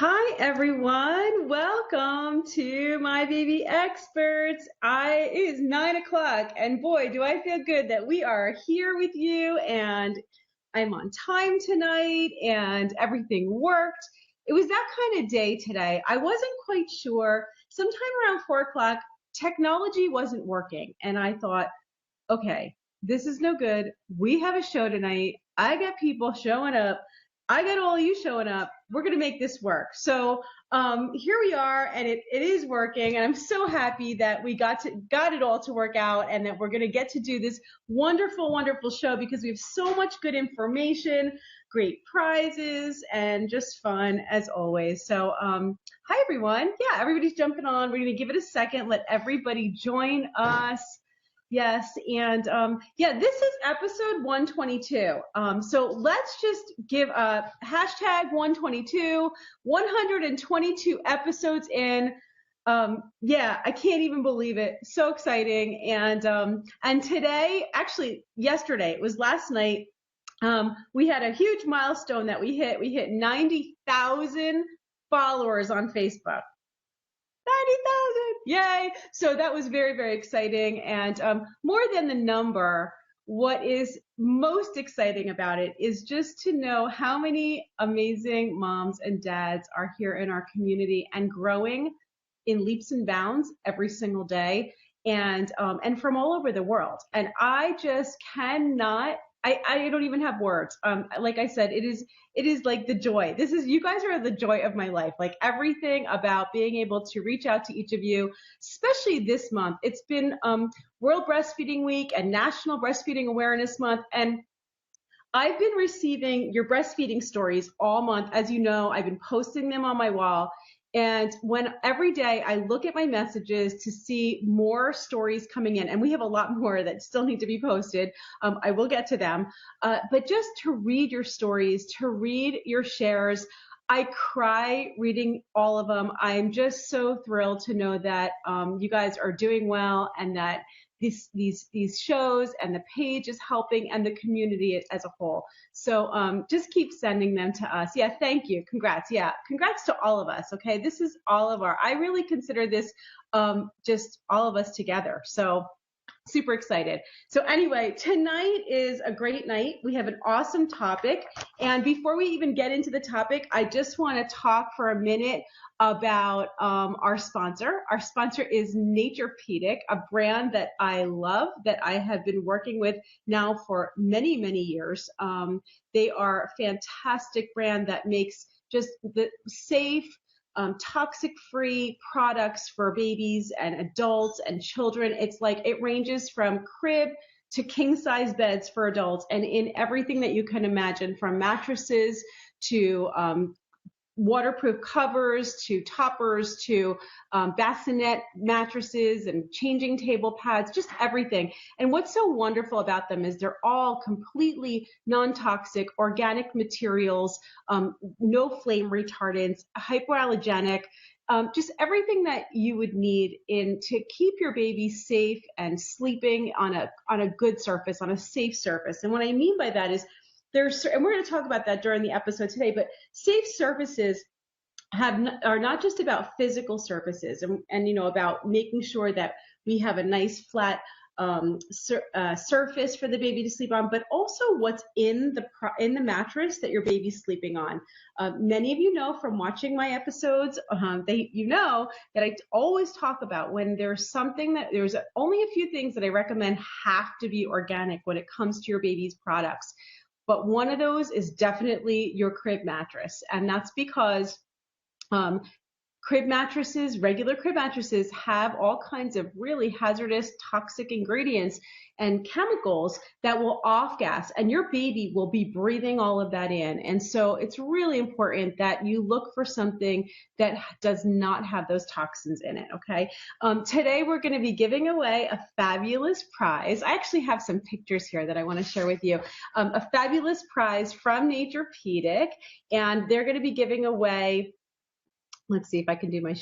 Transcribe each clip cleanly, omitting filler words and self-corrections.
Hi everyone, welcome to My Baby Experts. It is 9 o'clock and boy, do I feel good that we are here with you and I'm on time tonight and everything worked. It was that kind of day today. I wasn't quite sure. Sometime around 4 o'clock, technology wasn't working and I thought, okay, this is no good. We have a show tonight. I got people showing up. I got all of you showing up. We're going to make this work. So here we are, and it is working. And I'm so happy that we got it all to work out and that we're going to get to do this wonderful, wonderful show because we have so much good information, great prizes, and just fun as always. So hi, everyone. Yeah, everybody's jumping on. We're going to give it a second. Let everybody join us. Yes, and this is episode 122. So let's just give a hashtag 122, 122 episodes in. I can't even believe it. So exciting. And today, actually yesterday, it was last night, we had a huge milestone that we hit. We hit 90,000 followers on Facebook. 90,000, yay. So that was very, very exciting. And more than the number, what is most exciting about it is just to know how many amazing moms and dads are here in our community and growing in leaps and bounds every single day and from all over the world. And I just cannot, I don't even have words. Like I said, it is like the joy. You guys are the joy of my life. Like everything about being able to reach out to each of you, especially this month. It's been World Breastfeeding Week and National Breastfeeding Awareness Month. And I've been receiving your breastfeeding stories all month. As you know, I've been posting them on my wall. And when every day I look at my messages to see more stories coming in, and we have a lot more that still need to be posted. I will get to them. But just to read your stories, to read your shares, I cry reading all of them. I'm just so thrilled to know that you guys are doing well and that these shows and the page is helping and the community as a whole. So just keep sending them to us. Yeah, thank you. Congrats. Yeah, congrats to all of us. Okay, this is all of I really consider this just all of us together. So super excited. So anyway, tonight is a great night. We have an awesome topic. And before we even get into the topic, I just want to talk for a minute about our sponsor. Our sponsor is Naturepedic, a brand that I love, that I have been working with now for many, many years. They are a fantastic brand that makes just the safe, toxic-free products for babies and adults and children. It's like it ranges from crib to king-size beds for adults and in everything that you can imagine, from mattresses to waterproof covers to toppers to bassinet mattresses and changing table pads, just everything. And what's so wonderful about them is they're all completely non-toxic, organic materials, no flame retardants, hypoallergenic, just everything that you would need to keep your baby safe and sleeping on a good surface, on a safe surface. And what I mean by that is and we're going to talk about that during the episode today, but safe surfaces are not just about physical surfaces and about making sure that we have a nice flat surface for the baby to sleep on, but also what's in the mattress that your baby's sleeping on. Many of you know from watching my episodes, you know that I always talk about when there's only a few things that I recommend have to be organic when it comes to your baby's products. But one of those is definitely your crib mattress. And that's because regular crib mattresses have all kinds of really hazardous, toxic ingredients and chemicals that will off-gas, and your baby will be breathing all of that in. And so it's really important that you look for something that does not have those toxins in it, okay? Today we're going to be giving away a fabulous prize. I actually have some pictures here that I want to share with you. A fabulous prize from Naturepedic, and they're going to be giving away. Let's see if I can do my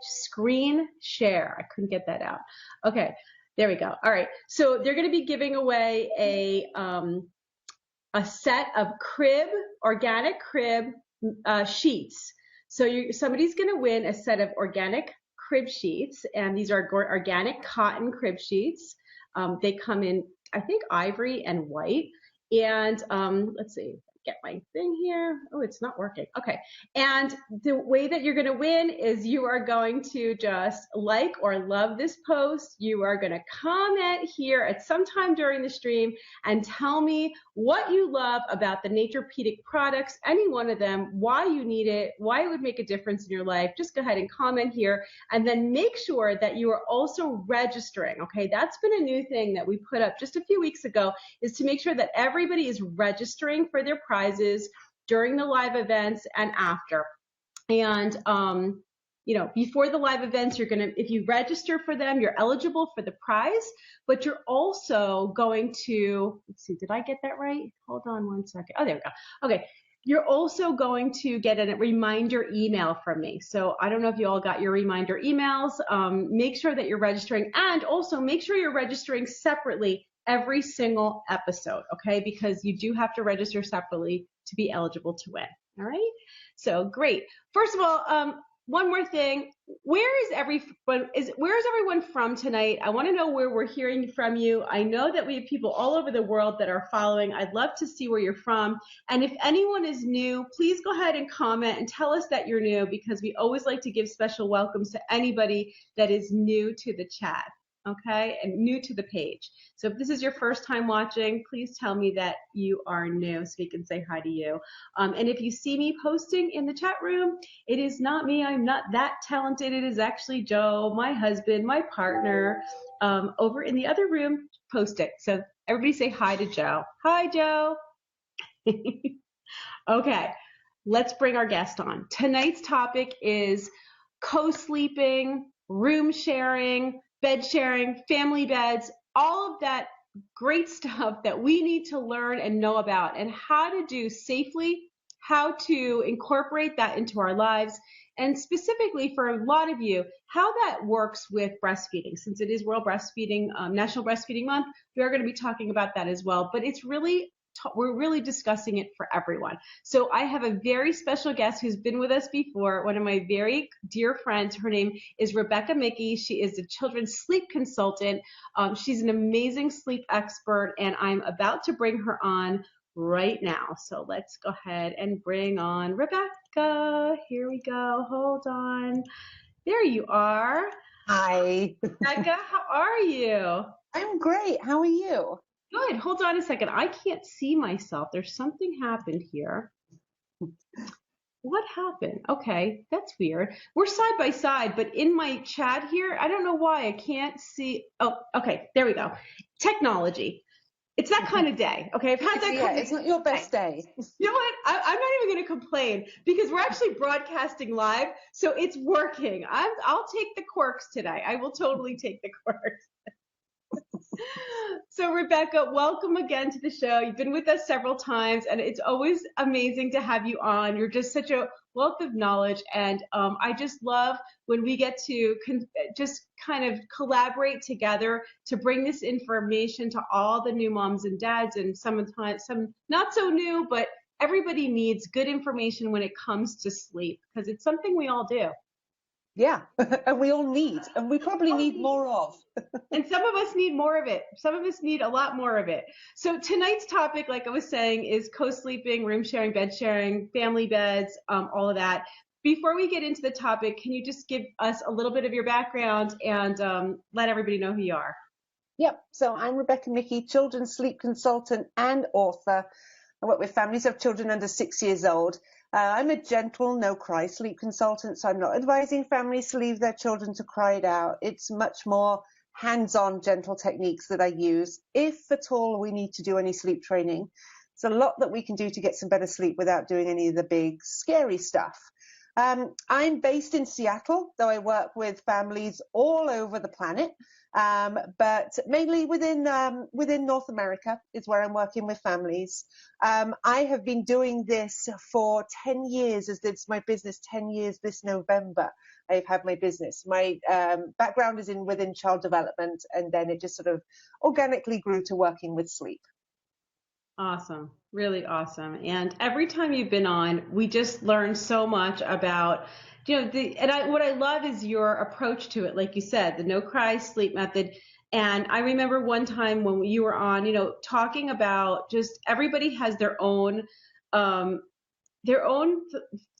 screen share. I couldn't get that out. Okay, there we go. All right, so they're going to be giving away a set of organic crib sheets. So somebody's going to win a set of organic crib sheets, and these are organic cotton crib sheets. They come in, I think, ivory and white. And let's see, get my thing here. Oh, it's not working. Okay. And the way that you're going to win is you are going to just like or love this post. You are going to comment here at some time during the stream and tell me what you love about the Naturepedic products, any one of them, why you need it, why it would make a difference in your life. Just go ahead and comment here, and then make sure that you are also registering. Okay, that's been a new thing that we put up just a few weeks ago, is to make sure that everybody is registering for their prizes during the live events and after. And you know, before the live events, you're gonna, if you register for them, you're eligible for the prize, but you're also going to, let's see, did I get that right? Hold on one second. Oh, there we go. Okay. You're also going to get a reminder email from me. So I don't know if you all got your reminder emails. Make sure that you're registering, and also make sure you're registering separately every single episode, okay? Because you do have to register separately to be eligible to win. All right. So great. First of all, one more thing. Where is everyone from tonight? I want to know where we're hearing from you. I know that we have people all over the world that are following. I'd love to see where you're from. And if anyone is new, please go ahead and comment and tell us that you're new, because we always like to give special welcomes to anybody that is new to the chat. Okay, and new to the page. So if this is your first time watching, please tell me that you are new so we can say hi to you. And if you see me posting in the chat room, it is not me. I'm not that talented. It is actually Joe, my husband, my partner, over in the other room, post it. So everybody say hi to Joe. Hi, Joe. Okay, let's bring our guest on. Tonight's topic is co-sleeping, room sharing, bed sharing, family beds, all of that great stuff that we need to learn and know about, and how to do safely, how to incorporate that into our lives, and specifically for a lot of you, how that works with breastfeeding. Since it is World Breastfeeding, National Breastfeeding Month, we are going to be talking about that as well. But it's really, we're really discussing it for everyone. So I have a very special guest who's been with us before, one of my very dear friends. Her name is Rebecca Michi. She is a children's sleep consultant. She's an amazing sleep expert, and I'm about to bring her on right now. So let's go ahead and bring on Rebecca. Here we go. Hold on. There you are. Hi. Rebecca, how are you? I'm great. How are you? Good. Hold on a second. I can't see myself. There's something happened here. What happened? Okay, that's weird. We're side by side, but in my chat here, I don't know why I can't see. Oh, okay. There we go. Technology. It's that kind of day. Okay, I've had that. Yeah, it's not your best day. You know what? I'm not even going to complain, because we're actually broadcasting live, so it's working. I'll take the quirks today. I will totally take the quirks. So Rebecca, welcome again to the show. You've been with us several times, and it's always amazing to have you on. You're just such a wealth of knowledge, and I just love when we get to just kind of collaborate together to bring this information to all the new moms and dads, and some not so new, but everybody needs good information when it comes to sleep, because it's something we all do. Yeah, and we all need, and we probably need more of. And some of us need more of it. Some of us need a lot more of it. So tonight's topic, like I was saying, is co-sleeping, room sharing, bed sharing, family beds, all of that. Before we get into the topic, can you just give us a little bit of your background and let everybody know who you are? Yep, so I'm Rebecca Michi, children's sleep consultant and author. I work with families of children under 6 years old. I'm a gentle, no-cry sleep consultant, so I'm not advising families to leave their children to cry it out. It's much more hands-on, gentle techniques that I use, if at all we need to do any sleep training. It's a lot that we can do to get some better sleep without doing any of the big, scary stuff. I'm based in Seattle, though I work with families all over the planet, but mainly within North America is where I'm working with families. I have been doing this for 10 years, as it's my business, 10 years this November. I've had my business. My background is within child development, and then it just sort of organically grew to working with sleep. Awesome. Really awesome. And every time you've been on, we just learn so much about, what I love is your approach to it. Like you said, the no cry sleep method. And I remember one time when you were on, talking about just everybody has um, their own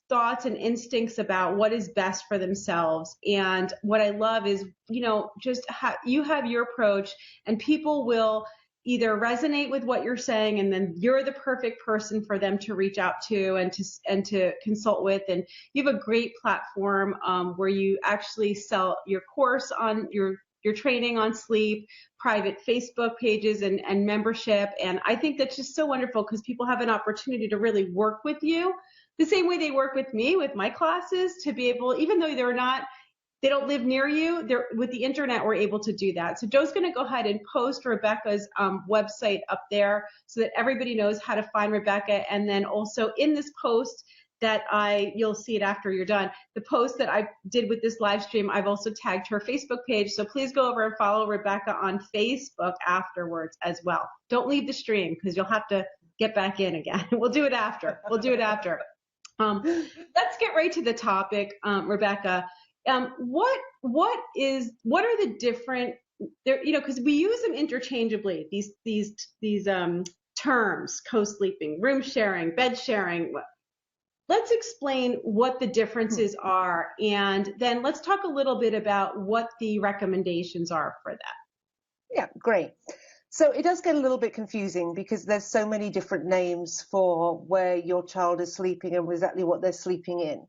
thoughts and instincts about what is best for themselves. And what I love is, you have your approach, and people will either resonate with what you're saying, and then you're the perfect person for them to reach out to and to consult with. And you have a great platform where you actually sell your course on your training on sleep, private Facebook pages and membership. And I think that's just so wonderful because people have an opportunity to really work with you the same way they work with me with my classes, to be able, even though they don't live near you, they're with the internet, we're able to do that. So Joe's going to go ahead and post Rebecca's website up there so that everybody knows how to find Rebecca. And then also in this post you'll see it after you're done, the post that I did with this live stream, I've also tagged her Facebook page. So please go over and follow Rebecca on Facebook afterwards as well. Don't leave the stream because you'll have to get back in again. We'll do it after. Let's get right to the topic, Rebecca. What are the different there? Because we use them interchangeably. These terms: co-sleeping, room sharing, bed sharing. Let's explain what the differences are, and then let's talk a little bit about what the recommendations are for that. Yeah, great. So it does get a little bit confusing because there's so many different names for where your child is sleeping and exactly what they're sleeping in.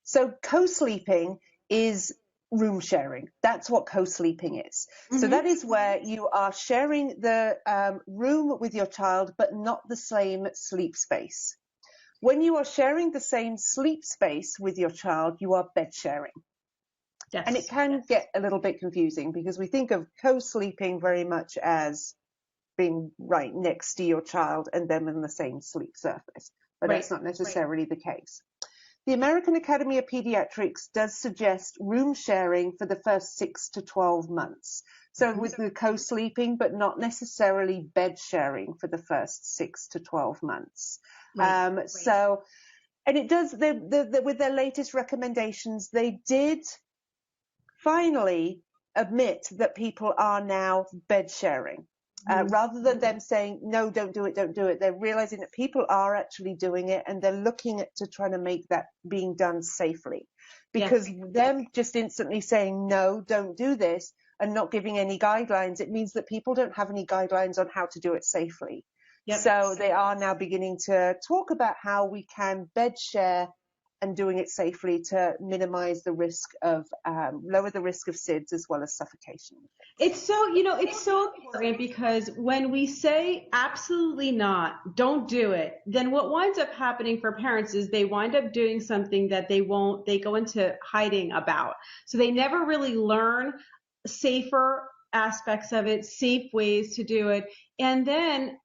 So co-sleeping is room sharing. That's what co-sleeping is. Mm-hmm. So that is where you are sharing the room with your child, but not the same sleep space. When you are sharing the same sleep space with your child, you are bed sharing. Yes. And it can get a little bit confusing because we think of co-sleeping very much as being right next to your child and them in the same sleep surface, but that's not necessarily the case. The American Academy of Pediatrics does suggest room sharing for the first 6 to 12 months. So with the co-sleeping, but not necessarily bed sharing for the first 6 to 12 months. So, and it does, with their latest recommendations, they did finally admit that people are now bed sharing. Rather than them saying, no, don't do it, they're realizing that people are actually doing it, and they're looking at to try to make that being done safely. Because them just instantly saying, no, don't do this, and not giving any guidelines, it means that people don't have any guidelines on how to do it safely. Yep. So they are now beginning to talk about how we can bed share and doing it safely to minimize the risk of, lower the risk of SIDS as well as suffocation. It's so important because when we say absolutely not, don't do it, then what winds up happening for parents is they wind up doing something that they go into hiding about. So they never really learn safer aspects of it, safe ways to do it. And then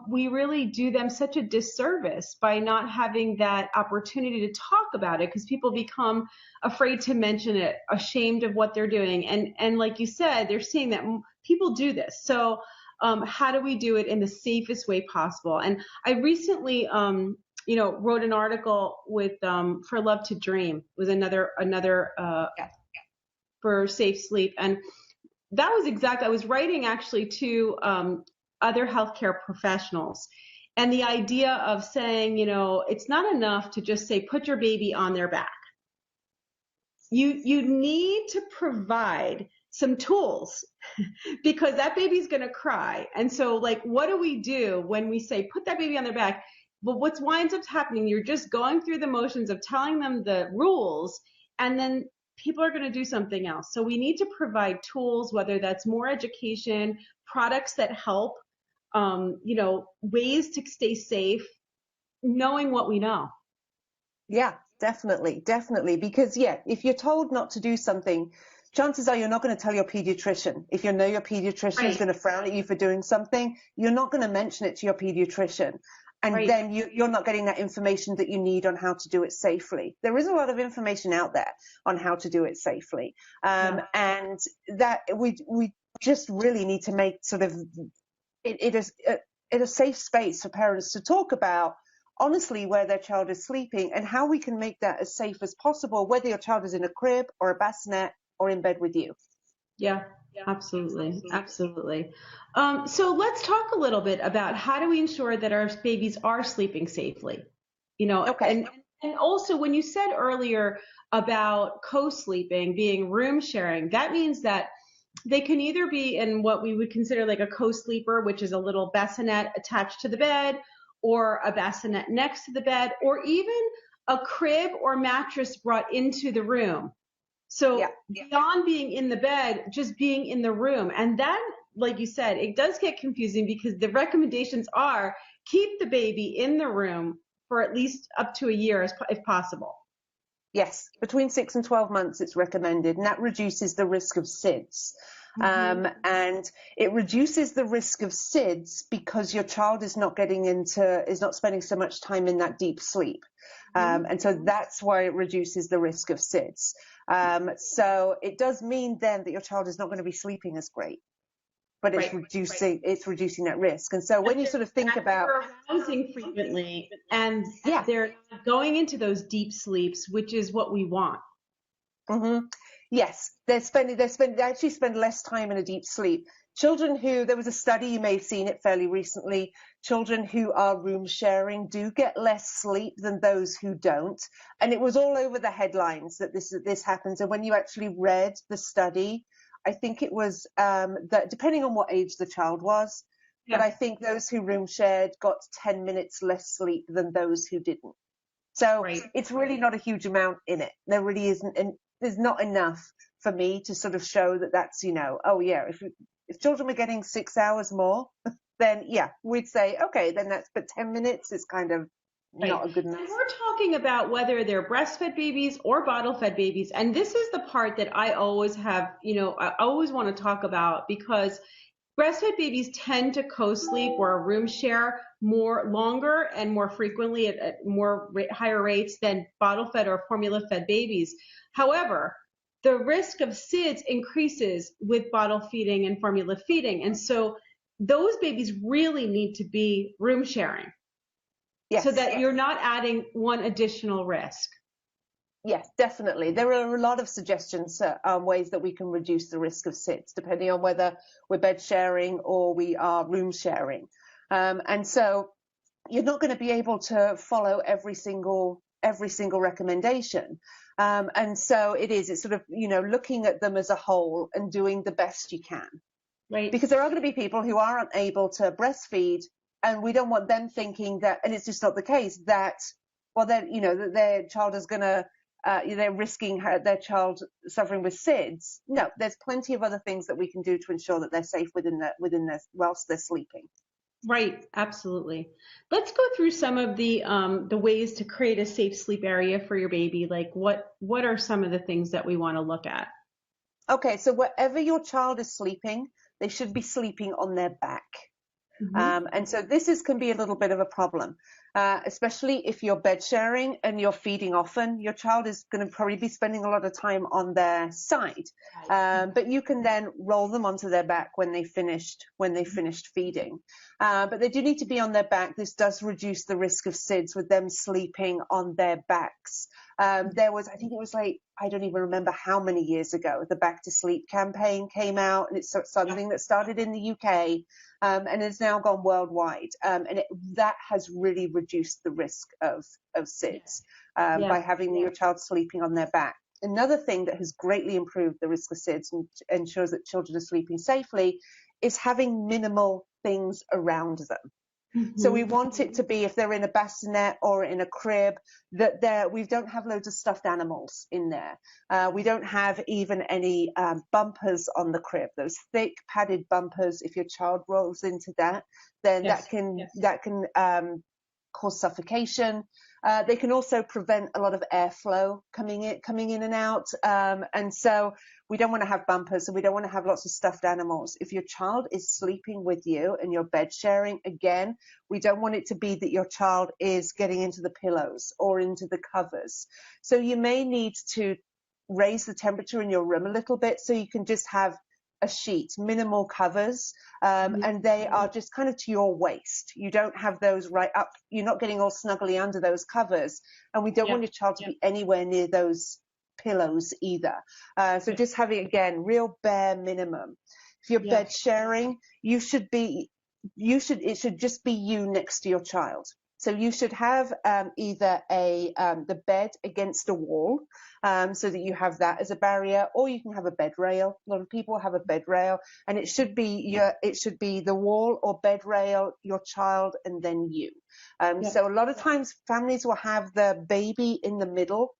we really do them such a disservice by not having that opportunity to talk about it, because people become afraid to mention it, ashamed of what they're doing. And like you said, they're seeing that people do this. So how do we do it in the safest way possible? And I recently wrote an article with For Love to Dream. It was another for safe sleep. And that was I was writing actually to other healthcare professionals. And the idea of saying, it's not enough to just say, put your baby on their back. You need to provide some tools because that baby's going to cry. And so, like, what do we do when we say, put that baby on their back? But what winds up happening, you're just going through the motions of telling them the rules, and then people are going to do something else. So we need to provide tools, whether that's more education, products that help, ways to stay safe, knowing what we know. Yeah, definitely. Because if you're told not to do something, chances are you're not going to tell your pediatrician. If you know your pediatrician is going to frown at you for doing something, you're not going to mention it to your pediatrician. And then you're not getting that information that you need on how to do it safely. There is a lot of information out there on how to do it safely. And that we just really need to make sort of, it is a safe space for parents to talk about honestly where their child is sleeping and how we can make that as safe as possible, whether your child is in a crib or a bassinet or in bed with you. Yeah, absolutely. Absolutely. So let's talk a little bit about how do we ensure that our babies are sleeping safely? Okay. And also when you said earlier about co-sleeping being room sharing, that means that they can either be in what we would consider like a co-sleeper, which is a little bassinet attached to the bed, or a bassinet next to the bed, or even a crib or mattress brought into the room. So beyond being in the bed, just being in the room. And that, like you said, it does get confusing because the recommendations are keep the baby in the room for at least up to a year if possible. Yes, between 6 and 12 months it's recommended, and that reduces the risk of SIDS. And it reduces the risk of SIDS because your child is not spending so much time in that deep sleep. And so that's why it reduces the risk of SIDS. So it does mean then that your child is not going to be sleeping as great, but it's reducing that risk. And so when you sort of think about arousing frequently and they're going into those deep sleeps, which is what we want. Yes, they actually spend less time in a deep sleep. Children there was a study, you may have seen it fairly recently, children who are room sharing do get less sleep than those who don't. And it was all over the headlines that this happens. And when you actually read the study, I think it was that depending on what age the child was, but I think those who room shared got 10 minutes less sleep than those who didn't. So it's really not a huge amount in it. There really isn't, and there's not enough for me to sort of show that that's, if children were getting 6 hours more, then we'd say, okay, then but 10 minutes is kind of not a good enough. And we're talking about whether they're breastfed babies or bottle-fed babies. And this is the part that I always have, I always want to talk about because breastfed babies tend to co-sleep or room share longer and more frequently at higher rates than bottle-fed or formula-fed babies. However, the risk of SIDS increases with bottle feeding and formula feeding. And so those babies really need to be room sharing so that you're not adding one additional risk. Yes, definitely. There are a lot of suggestions, ways that we can reduce the risk of SIDS, depending on whether we're bed sharing or we are room sharing. And so you're not going to be able to follow every single recommendation. And so it's sort of, looking at them as a whole and doing the best you can. Right. Because there are going to be people who aren't able to breastfeed, and we don't want them thinking that, and it's just not the case, that, that their child is going to, they're risking their child suffering with SIDS. No, there's plenty of other things that we can do to ensure that they're safe within their whilst they're sleeping. Right, absolutely. Let's go through some of the ways to create a safe sleep area for your baby. Like what are some of the things that we want to look at? Okay, so wherever your child is sleeping, they should be sleeping on their back. And so this can be a little bit of a problem, especially if you're bed sharing and you're feeding often. Your child is going to probably be spending a lot of time on their side, but you can then roll them onto their back when they finished feeding. But they do need to be on their back. This does reduce the risk of SIDS with them sleeping on their backs. I think it was like, I don't even remember how many years ago, the Back to Sleep campaign came out, and it's something that started in the UK and has now gone worldwide. And that has really reduced the risk of SIDS by having your child sleeping on their back. Another thing that has greatly improved the risk of SIDS and ensures that children are sleeping safely is having minimal things around them. So we want it to be, if they're in a bassinet or in a crib, that we don't have loads of stuffed animals in there. We don't have even any bumpers on the crib, those thick padded bumpers. If your child rolls into that, then that can cause suffocation. They can also prevent a lot of airflow coming in and out. And so we don't want to have bumpers, and we don't want to have lots of stuffed animals. If your child is sleeping with you and you're bed sharing, again, we don't want it to be that your child is getting into the pillows or into the covers. So you may need to raise the temperature in your room a little bit, so you can just have a sheet, minimal covers, and they are just kind of to your waist. You don't have those right up. You're not getting all snuggly under those covers, and we don't want your child to be anywhere near those pillows either. So just having, again, real bare minimum. If you're bed sharing, it should just be you next to your child. So you should have either the bed against a wall, so that you have that as a barrier, or you can have a bed rail. A lot of people have a bed rail, and it should be the wall or bed rail, your child, and then you. So a lot of times families will have the baby in the middle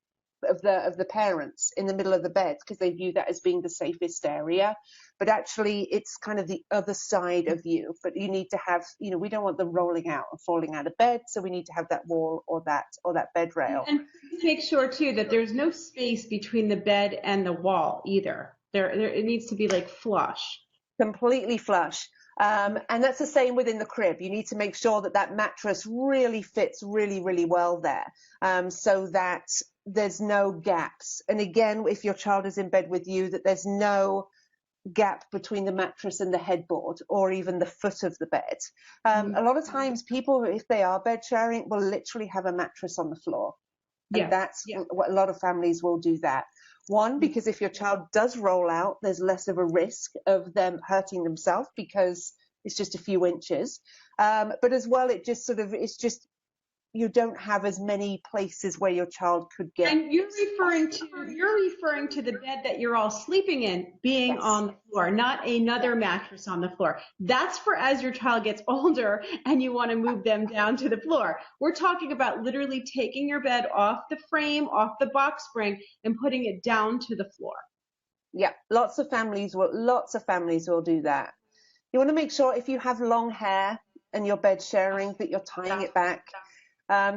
of the parents, in the middle of the bed, because they view that as being the safest area, but actually it's kind of the other side of you. But you need to have, we don't want them rolling out and falling out of bed, so we need to have that wall or that bed rail. And make sure too that there's no space between the bed and the wall either. There it needs to be like flush, completely flush. And that's the same within the crib. You need to make sure that mattress really fits really, really well there, so that there's no gaps. And again, if your child is in bed with you, that there's no gap between the mattress and the headboard, or even the foot of the bed. A lot of times people, if they are bed sharing, will literally have a mattress on the floor. And that's what a lot of families will do that. One, because if your child does roll out, there's less of a risk of them hurting themselves because it's just a few inches. But as well, it's just you don't have as many places where your child could get. And you're referring to the bed that you're all sleeping in being on the floor, not another mattress on the floor. That's for as your child gets older and you want to move them down to the floor. We're talking about literally taking your bed off the frame, off the box spring, and putting it down to the floor. Yeah, lots of families will do that. You want to make sure if you have long hair and you're bed sharing that you're tying it back.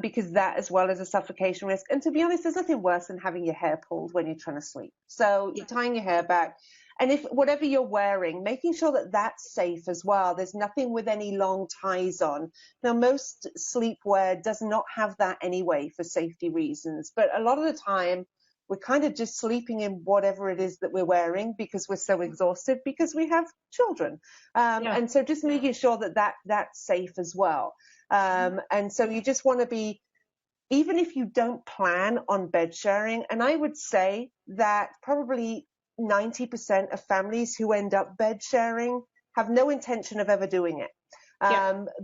Because that as well is a suffocation risk. And to be honest, there's nothing worse than having your hair pulled when you're trying to sleep. So you're tying your hair back. And if whatever you're wearing, making sure that that's safe as well. There's nothing with any long ties on. Now, most sleepwear does not have that anyway for safety reasons. But a lot of the time, we're kind of just sleeping in whatever it is that we're wearing because we're so exhausted because we have children. And so just making sure that that's safe as well. And so you just want to be, even if you don't plan on bed sharing, and I would say that probably 90% of families who end up bed sharing have no intention of ever doing it.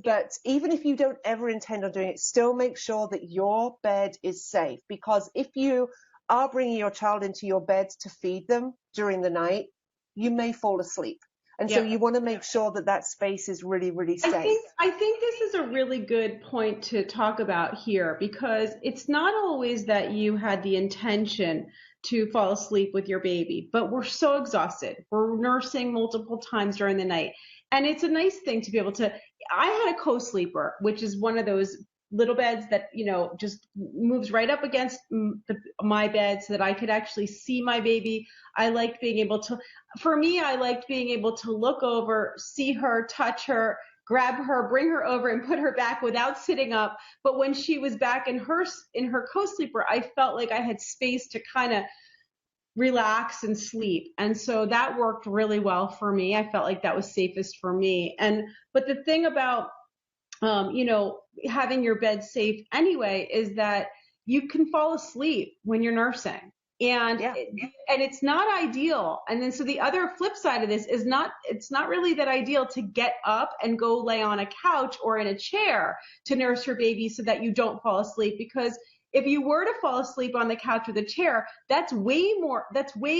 But even if you don't ever intend on doing it, still make sure that your bed is safe, because if you are bringing your child into your bed to feed them during the night, you may fall asleep. And so you want to make sure that space is really, really safe. I think this is a really good point to talk about here, because it's not always that you had the intention to fall asleep with your baby, but we're so exhausted. We're nursing multiple times during the night. And it's a nice thing to be able to, I had a co-sleeper, which is one of those little beds that, just moves right up against my bed so that I could actually see my baby. I liked being able to look over, see her, touch her, grab her, bring her over and put her back without sitting up. But when she was back in her co-sleeper, I felt like I had space to kind of relax and sleep. And so that worked really well for me. I felt like that was safest for me. But the thing about having your bed safe anyway is that you can fall asleep when you're nursing, and it's not ideal. And then so the other flip side of this is it's not really that ideal to get up and go lay on a couch or in a chair to nurse your baby so that you don't fall asleep, because if you were to fall asleep on the couch or the chair, that's way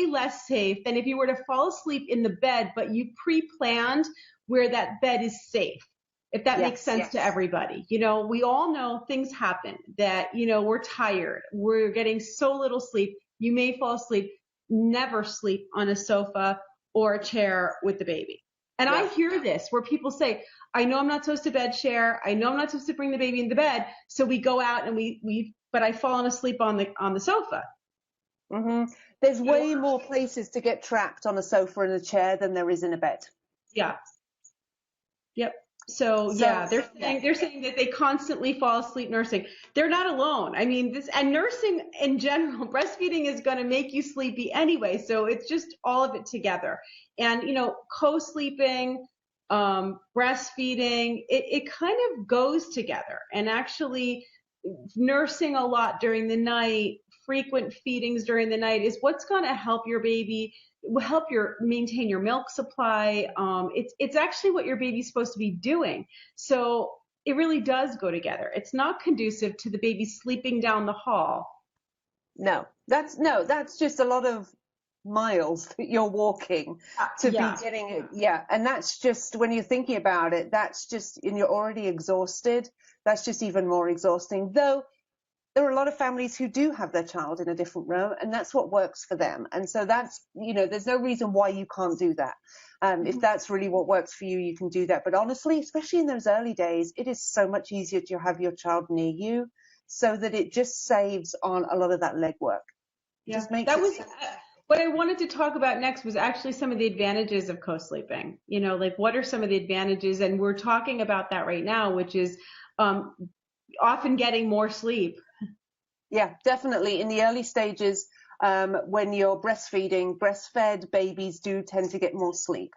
less safe than if you were to fall asleep in the bed, but you pre-planned where that bed is safe. If that makes sense to everybody. We all know things happen, that, we're tired. We're getting so little sleep. You may fall asleep. Never sleep on a sofa or a chair with the baby. And I hear this where people say, I know I'm not supposed to bed share. I know I'm not supposed to bring the baby in the bed. So we go out and but I've fallen asleep on the sofa. Mm-hmm. There's way more places to get trapped on a sofa and a chair than there is in a bed. Yeah. Yep. So yeah, they're saying that they constantly fall asleep nursing. They're not alone. I mean, and nursing in general, breastfeeding is going to make you sleepy anyway. So it's just all of it together. And co-sleeping, breastfeeding, it kind of goes together. And actually, nursing a lot during the night, frequent feedings during the night is what's going to help your baby, help maintain your milk supply. It's actually what your baby's supposed to be doing. So it really does go together. It's not conducive to the baby sleeping down the hall. No, that's just a lot of miles that you're walking to be getting it. Yeah. And that's just, when you're thinking about it, that's just, and you're already exhausted. That's just even more exhausting. Though there are a lot of families who do have their child in a different room, and that's what works for them. And so that's, there's no reason why you can't do that. If that's really what works for you, you can do that. But honestly, especially in those early days, it is so much easier to have your child near you, so that it just saves on a lot of that legwork. Yeah, that was what I wanted to talk about next, was actually some of the advantages of co-sleeping. Like, what are some of the advantages? And we're talking about that right now, which is often getting more sleep. Yeah, definitely. In the early stages, when you're breastfeeding, breastfed babies do tend to get more sleep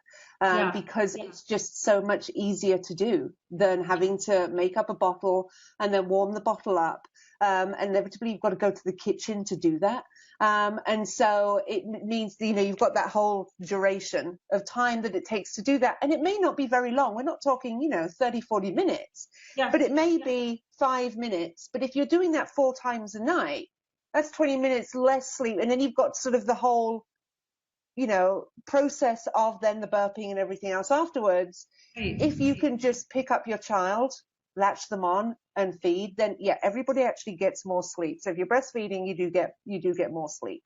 because it's just so much easier to do than having to make up a bottle and then warm the bottle up. And inevitably, you've got to go to the kitchen to do that. And so it means, you've got that whole duration of time that it takes to do that. And it may not be very long. We're not talking, 30, 40 minutes, but it may be 5 minutes. But if you're doing that 4 times a night, that's 20 minutes less sleep. And then you've got sort of the whole, process of then the burping and everything else afterwards. Right. If you can just pick up your child, latch them on and feed, then everybody actually gets more sleep. So if you're breastfeeding, you do get more sleep.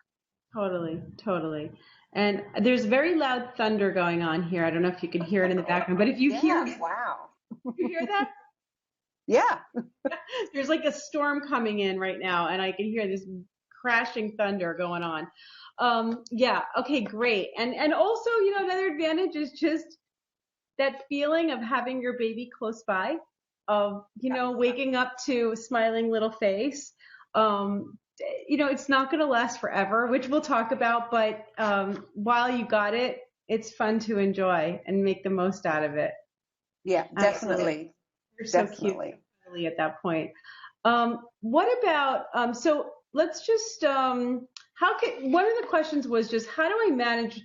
Totally. And there's very loud thunder going on here. I don't know if you can hear it in the background, but if you hear wow. You hear that? Yeah. There's like a storm coming in right now, and I can hear this crashing thunder going on. Okay, great. And also, another advantage is just that feeling of having your baby close by, of, waking up to a smiling little face. It's not going to last forever, which we'll talk about, but while you got it, it's fun to enjoy and make the most out of it. Yeah, definitely. You're so cute at that point. What about, so let's just, one of the questions was just, how do I manage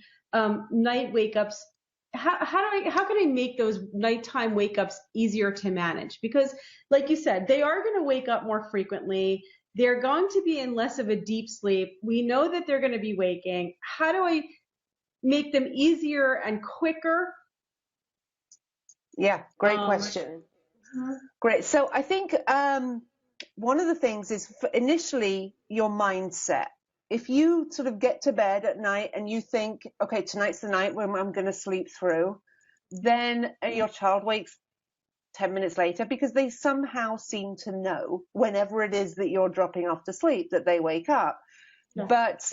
night wake-ups? How can I make those nighttime wake-ups easier to manage? Because like you said, they are going to wake up more frequently. They're going to be in less of a deep sleep. We know that they're going to be waking. How do I make them easier and quicker? Yeah, great question. Great. So I think one of the things is initially your mindset. If you sort of get to bed at night and you think, okay, tonight's the night when I'm going to sleep through, then your child wakes 10 minutes later because they somehow seem to know whenever it is that you're dropping off to sleep that they wake up. Yeah. But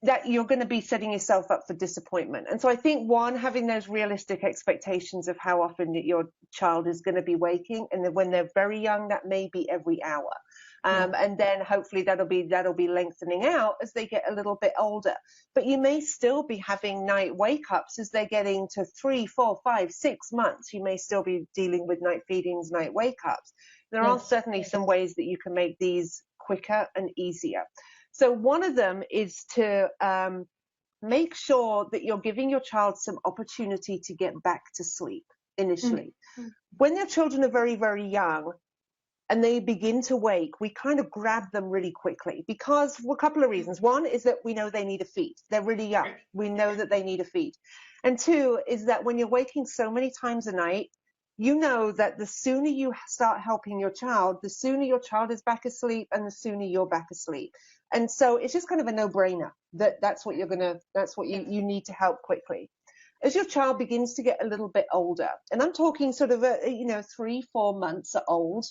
that you're going to be setting yourself up for disappointment. And so I think, one, having those realistic expectations of how often your child is going to be waking, and then when they're very young, that may be every hour. And then hopefully that'll be lengthening out as they get a little bit older. But you may still be having night wake-ups as they're getting to 3, 4, 5, 6 months. You may still be dealing with night feedings, night wake-ups. There are certainly some ways that you can make these quicker and easier. So one of them is to make sure that you're giving your child some opportunity to get back to sleep initially. Mm-hmm. When their children are very, very young and they begin to wake, we kind of grab them really quickly because for a couple of reasons. One is that we know they need a feed. They're really young. We know that they need a feed. And two is that when you're waking so many times a night, you know that the sooner you start helping your child, the sooner your child is back asleep and the sooner you're back asleep. And so it's just kind of a no-brainer that's what you need to help quickly. As your child begins to get a little bit older, and I'm talking sort of 3, 4 months old,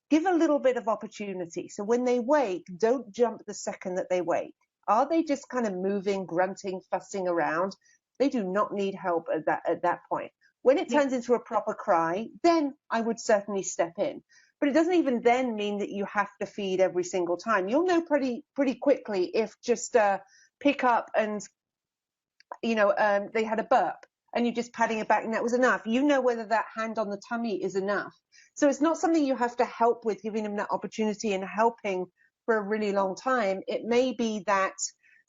give a little bit of opportunity. So when they wake, don't jump the second that they wake. Are they just kind of moving, grunting, fussing around? They do not need help at that point. When it turns into a proper cry, then I would certainly step in. But it doesn't even then mean that you have to feed every single time. You'll know pretty quickly if just pick up and, they had a burp and you're just patting it back and that was enough. You know whether that hand on the tummy is enough. So it's not something you have to help with, giving them that opportunity and helping for a really long time. It may be that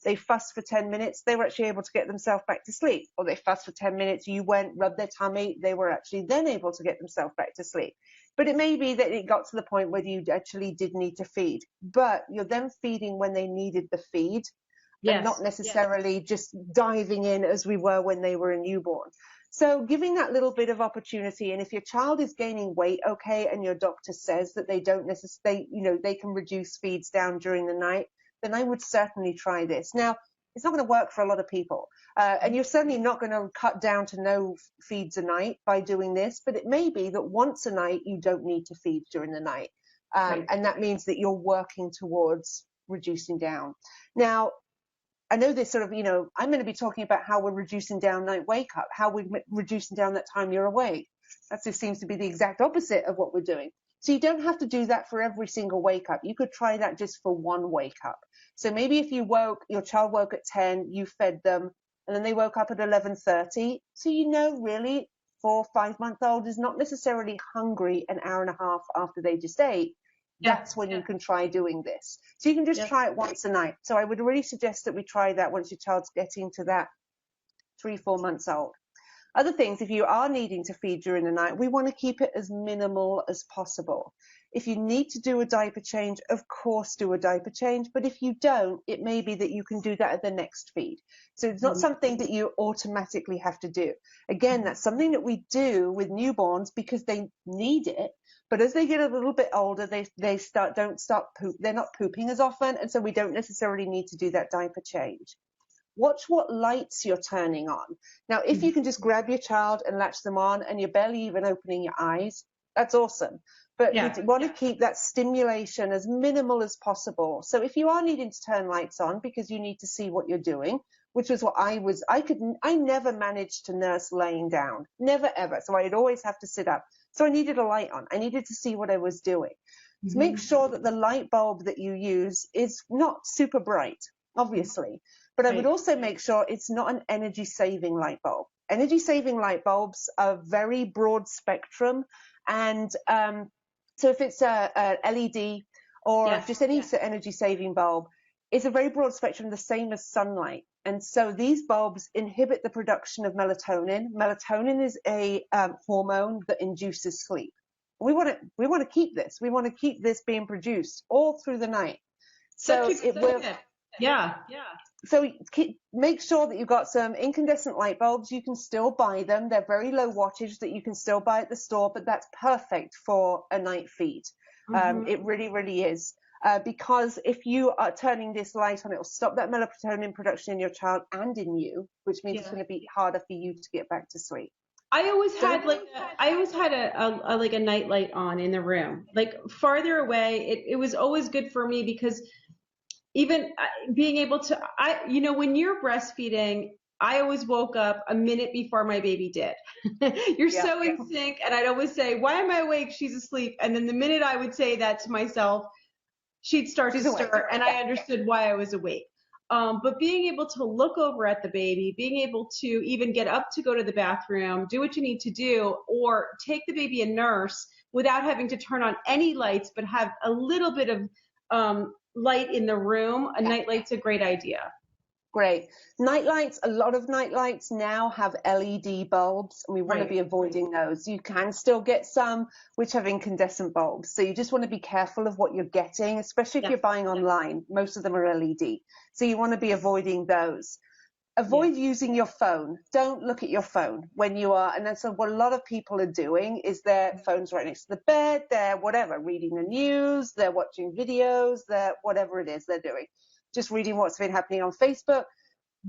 they fussed for 10 minutes, they were actually able to get themselves back to sleep. Or they fussed for 10 minutes, you went, rubbed their tummy, they were actually then able to get themselves back to sleep. But it may be that it got to the point where you actually did need to feed. But you're then feeding when they needed the feed, and not necessarily just diving in as we were when they were a newborn. So giving that little bit of opportunity, and if your child is gaining weight, okay, and your doctor says that they don't necessarily, they can reduce feeds down during the night, then I would certainly try this. Now, it's not going to work for a lot of people, and you're certainly not going to cut down to no feeds a night by doing this, but it may be that once a night you don't need to feed during the night, and that means that you're working towards reducing down. Now, I know this sort of, I'm going to be talking about how we're reducing down night wake up, how we're reducing down that time you're awake. That just seems to be the exact opposite of what we're doing. So you don't have to do that for every single wake up. You could try that just for one wake up. So maybe if your child woke at 10, you fed them, and then they woke up at 11:30. So really 4 or 5 month old is not necessarily hungry an hour and a half after they just ate. That's when you can try doing this. So you can just try it once a night. So I would really suggest that we try that once your child's getting to that 3, 4 months old. Other things, if you are needing to feed during the night, we want to keep it as minimal as possible. If you need to do a diaper change, of course do a diaper change. But if you don't, it may be that you can do that at the next feed. So it's not something that you automatically have to do. Again, that's something that we do with newborns because they need it. But as they get a little bit older, they're not pooping as often. And so we don't necessarily need to do that diaper change. Watch what lights you're turning on. Now, if you can just grab your child and latch them on and you're barely even opening your eyes, that's awesome. But we want to keep that stimulation as minimal as possible. So if you are needing to turn lights on because you need to see what you're doing, which was what I never managed to nurse laying down, never ever. So I'd always have to sit up. So I needed a light on. I needed to see what I was doing. So make sure that the light bulb that you use is not super bright, obviously. But I would also make sure it's not an energy-saving light bulb. Energy-saving light bulbs are very broad spectrum. And so if it's a LED or just any energy-saving bulb, it's a very broad spectrum, the same as sunlight. And so these bulbs inhibit the production of melatonin. Melatonin is a hormone that induces sleep. We want to keep this. We want to keep this being produced all through the night. So it will. So make sure that you've got some incandescent light bulbs. You can still buy them. They're very low wattage that you can still buy at the store, but that's perfect for a night feed. It really, really is. Because if you are turning this light on, it will stop that melatonin production in your child and in you, which means it's going to be harder for you to get back to sleep. I always had a night light on in the room, like farther away. It was always good for me because even being able to, when you're breastfeeding, I always woke up a minute before my baby did. You're so in sync. And I'd always say, why am I awake? She's asleep. And then the minute I would say that to myself, she'd start to stir, and I understood why I was awake. But being able to look over at the baby, being able to even get up to go to the bathroom, do what you need to do, or take the baby and nurse without having to turn on any lights, but have a little bit of light in the room, a night light's a great idea. Great. Night lights, a lot of night lights now have LED bulbs, and we want to be avoiding those. You can still get some which have incandescent bulbs. So you just want to be careful of what you're getting, especially if you're buying online. Most of them are LED. So you want to be avoiding those. Avoid using your phone. Don't look at your phone when you are, and that's what a lot of people are doing is their phones right next to the bed, they're reading the news, they're watching videos, they're whatever it is they're doing. Just reading what's been happening on Facebook.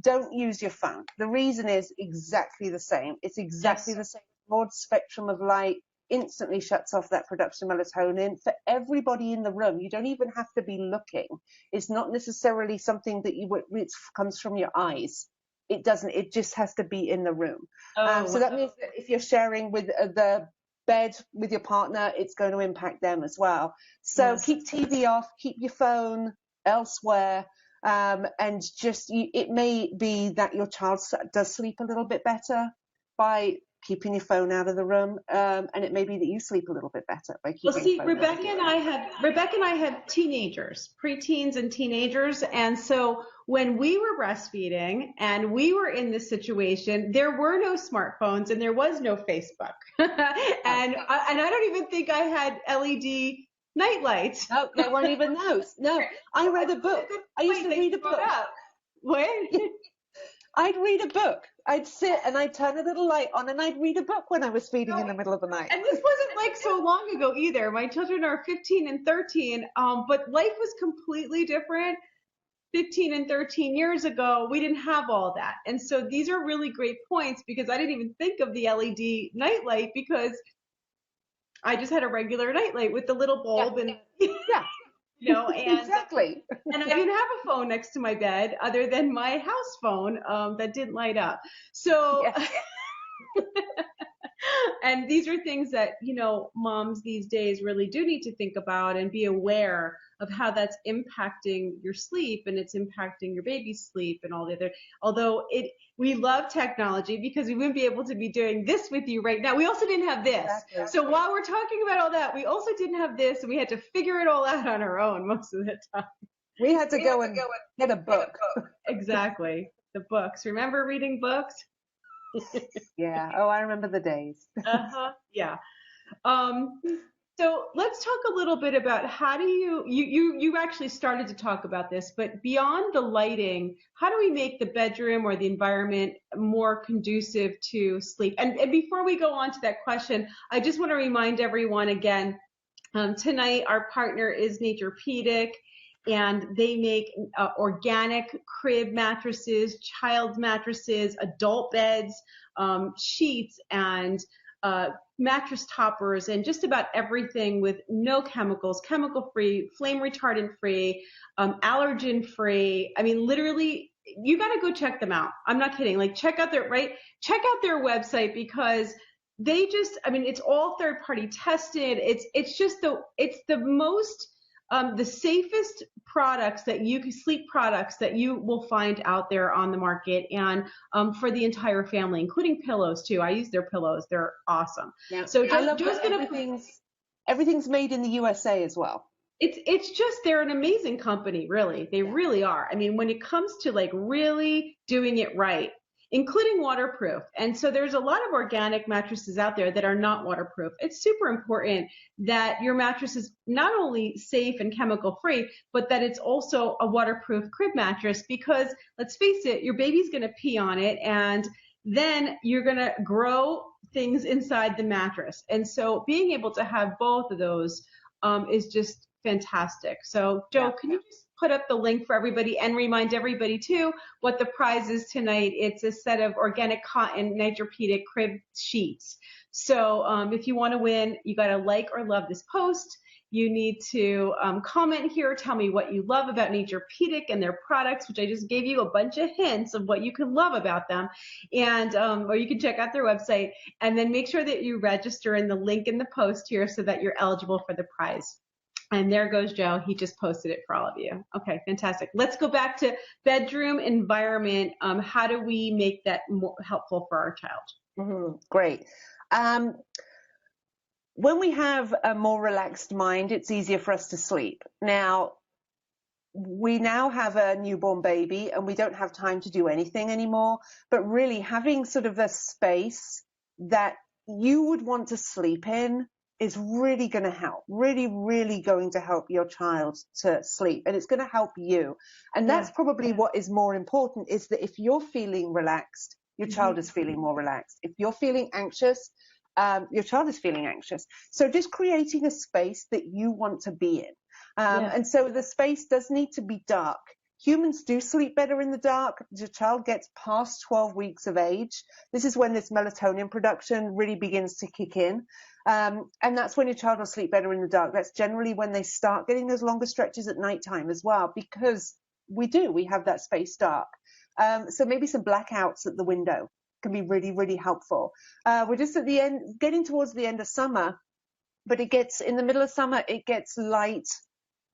Don't use your phone. The reason is exactly the same. It's exactly the same. Broad spectrum of light instantly shuts off that production of melatonin for everybody in the room. You don't even have to be looking. It's not necessarily something that it comes from your eyes. it just has to be in the room. Oh, So that means that if you're sharing with the bed with your partner, it's going to impact them as well. So yes. keep TV off, keep your phone elsewhere, and just it may be that your child does sleep a little bit better by keeping your phone out of the room, and it may be that you sleep a little bit better by keeping Well, see, your phone out of the room. Rebecca and I had teenagers, preteens and teenagers, and so when we were breastfeeding and we were in this situation, there were no smartphones and there was no Facebook, and I don't even think I had LED night lights. No, there weren't even those. No, I read a book. I used to read a book. What? I'd read a book. I'd sit and I'd turn a little light on and I'd read a book when I was feeding in the middle of the night. And this wasn't like so long ago either. My children are 15 and 13, but life was completely different. 15 and 13 years ago, we didn't have all that. And so these are really great points because I didn't even think of the LED nightlight because I just had a regular nightlight with the little bulb and and exactly. And I didn't have a phone next to my bed other than my house phone that didn't light up. So, and these are things that, moms these days really do need to think about and be aware of how that's impacting your sleep and it's impacting your baby's sleep and all the other, although we love technology because we wouldn't be able to be doing this with you right now. We also didn't have this. Exactly. So while we're talking about all that, we also didn't have this and we had to figure it all out on our own most of the time. We had to go and get a book. Exactly. The books. Remember reading books? Yeah. Oh, I remember the days. Yeah. So let's talk a little bit about how do you actually started to talk about this, but beyond the lighting, how do we make the bedroom or the environment more conducive to sleep? And before we go on to that question, I just want to remind everyone again, tonight our partner is Naturepedic, and they make organic crib mattresses, child mattresses, adult beds, sheets, and mattress toppers, and just about everything with no chemicals, chemical free, flame retardant free, allergen free. I mean, literally, you got to go check them out. I'm not kidding. Like, check out their website because they just, I mean, it's all third party tested. It's the most the safest sleep products that you will find out there on the market, and for the entire family, including pillows too. I use their pillows; they're awesome. Yeah. So everything's made in the USA as well. It's just they're an amazing company, really. They really are. I mean, when it comes to like really doing it right, including waterproof. And so there's a lot of organic mattresses out there that are not waterproof. It's super important that your mattress is not only safe and chemical free, but that it's also a waterproof crib mattress, because let's face it, your baby's going to pee on it and then you're going to grow things inside the mattress. And so being able to have both of those is just fantastic. So Joe, can you just put up the link for everybody and remind everybody too what the prize is tonight? It's a set of organic cotton Naturepedic crib sheets. So if you want to win, you got to like or love this post. You need to comment here, tell me what you love about Naturepedic and their products, which I just gave you a bunch of hints of what you can love about them, and or you can check out their website, and then make sure that you register in the link in the post here so that you're eligible for the prize. And there goes Joe. He just posted it for all of you. Okay, fantastic. Let's go back to bedroom environment. How do we make that more helpful for our child? Mm-hmm. Great. When we have a more relaxed mind, it's easier for us to sleep. Now, we now have a newborn baby and we don't have time to do anything anymore, but really having sort of a space that you would want to sleep in is really going to help, really, really going to help your child to sleep, and it's going to help you. And that's probably what is more important, is that if you're feeling relaxed, your child is feeling more relaxed. If you're feeling anxious, your child is feeling anxious. So just creating a space that you want to be in. And so the space does need to be dark. Humans do sleep better in the dark. The child gets past 12 weeks of age. This is when this melatonin production really begins to kick in. And that's when your child will sleep better in the dark. That's generally when they start getting those longer stretches at nighttime as well, because we have that space dark. So maybe some blackouts at the window can be really, really helpful. We're just at the end, getting towards the end of summer, but in the middle of summer, it gets light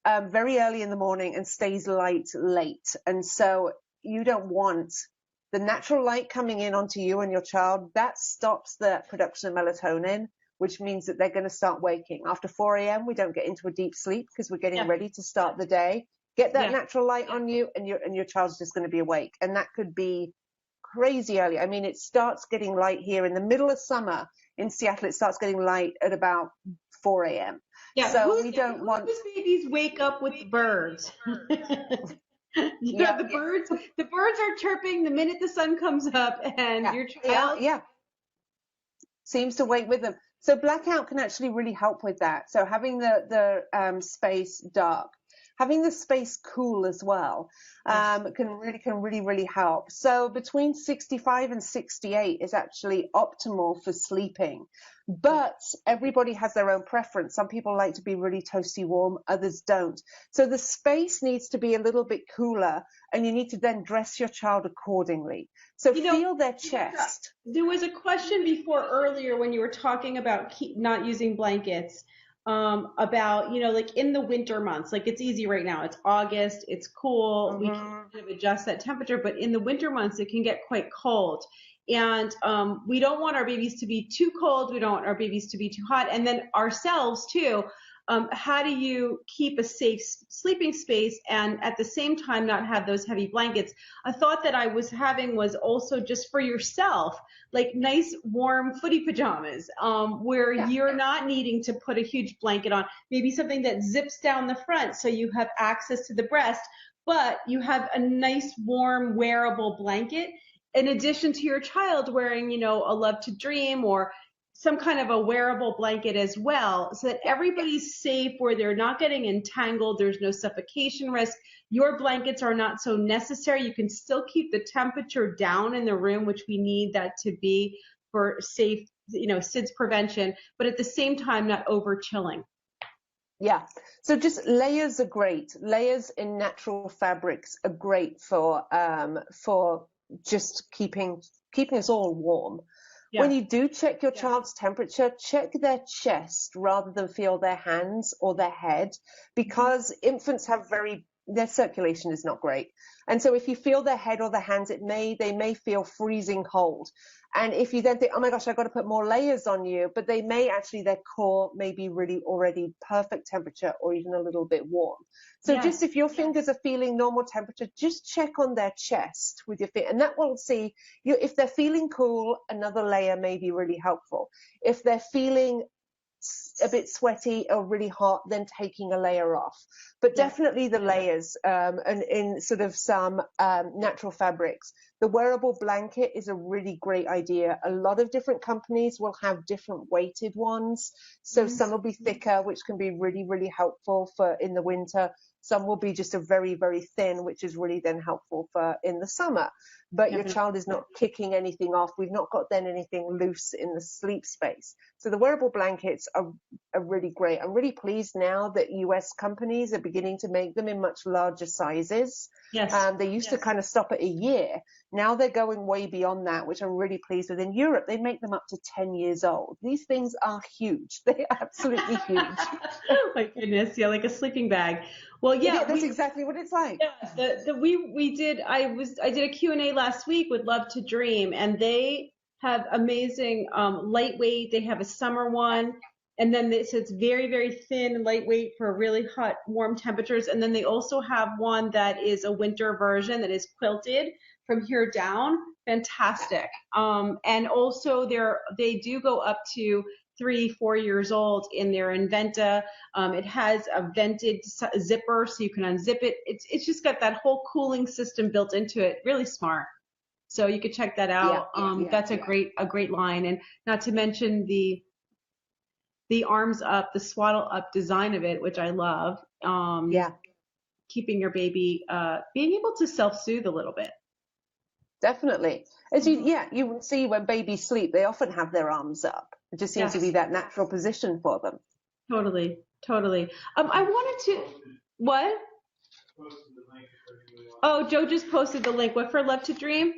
very early in the morning and stays light late. And so you don't want the natural light coming in onto you and your child. That stops the production of melatonin, which means that they're going to start waking. After 4 a.m., we don't get into a deep sleep because we're getting ready to start the day. Get that natural light on you, and your child's just going to be awake. And that could be crazy early. I mean, it starts getting light here in the middle of summer in Seattle. It starts getting light at about 4 a.m. Yeah, so we don't want. Whose babies wake up with birds? The birds are chirping the minute the sun comes up, and your child seems to wake with them. So blackout can actually really help with that. So having the space dark, having the space cool as well, can really help. So between 65 and 68 is actually optimal for sleeping, but everybody has their own preference. Some people like to be really toasty warm, others don't. So the space needs to be a little bit cooler, and you need to then dress your child accordingly. So feel their chest. There was a question before earlier when you were talking about not using blankets. About, like in the winter months, like it's easy right now. It's August, it's cool. We can kind of adjust that temperature, but in the winter months, it can get quite cold. And we don't want our babies to be too cold. We don't want our babies to be too hot. And then ourselves too. How do you keep a safe sleeping space and at the same time not have those heavy blankets? A thought that I was having was also just for yourself, like nice warm footy pajamas, where you're not needing to put a huge blanket on, maybe something that zips down the front so you have access to the breast, but you have a nice warm wearable blanket in addition to your child wearing, a Love to Dream or some kind of a wearable blanket as well, so that everybody's safe, where they're not getting entangled. There's no suffocation risk. Your blankets are not so necessary. You can still keep the temperature down in the room, which we need that to be for safe, SIDS prevention, but at the same time, not over chilling. Yeah. So just layers are great. Layers in natural fabrics are great for just keeping us all warm. Yeah. When you do check your child's temperature, check their chest rather than feel their hands or their head, because infants have their circulation is not great. And so if you feel their head or their hands, they may feel freezing cold. And if you then think, oh my gosh, I've got to put more layers on you, but they may actually, their core may be really already perfect temperature or even a little bit warm. So just if your fingers are feeling normal temperature, just check on their chest with your feet, and that will see you. If they're feeling cool, another layer may be really helpful. If they're feeling a bit sweaty or really hot, then taking a layer off. But definitely the layers, and in sort of some natural fabrics. The wearable blanket is a really great idea. A lot of different companies will have different weighted ones. So some will be thicker, which can be really, really helpful for in the winter. Some will be just a very, very thin, which is really then helpful for in the summer. But your child is not kicking anything off. We've not got then anything loose in the sleep space. So the wearable blankets are really great. I'm really pleased now that US companies are beginning to make them in much larger sizes. Yes. They used to kind of stop at a year. Now they're going way beyond that, which I'm really pleased with. In Europe, they make them up to 10 years old. These things are huge. They are absolutely huge. Oh my goodness. Yeah, like a sleeping bag. Well, that's exactly what it's like. Yeah, I did a Q&A last week with Love to Dream, and they have amazing lightweight. They have a summer one, and then it's very, very thin and lightweight for really hot, warm temperatures. And then they also have one that is a winter version that is quilted from here down. Fantastic. And also they do go up to 3-4 years old in their Inventa. It has a vented zipper, so you can unzip it. It's just got that whole cooling system built into it. Really smart. So you could check that out. That's a great line. And not to mention the arms up, the swaddle up design of it, which I love. Keeping your baby, being able to self-soothe a little bit. Definitely. As you will see when babies sleep, they often have their arms up. It just seems to be that natural position for them. Totally. I wanted to, what? Oh, Joe just posted the link. What, for Love to Dream?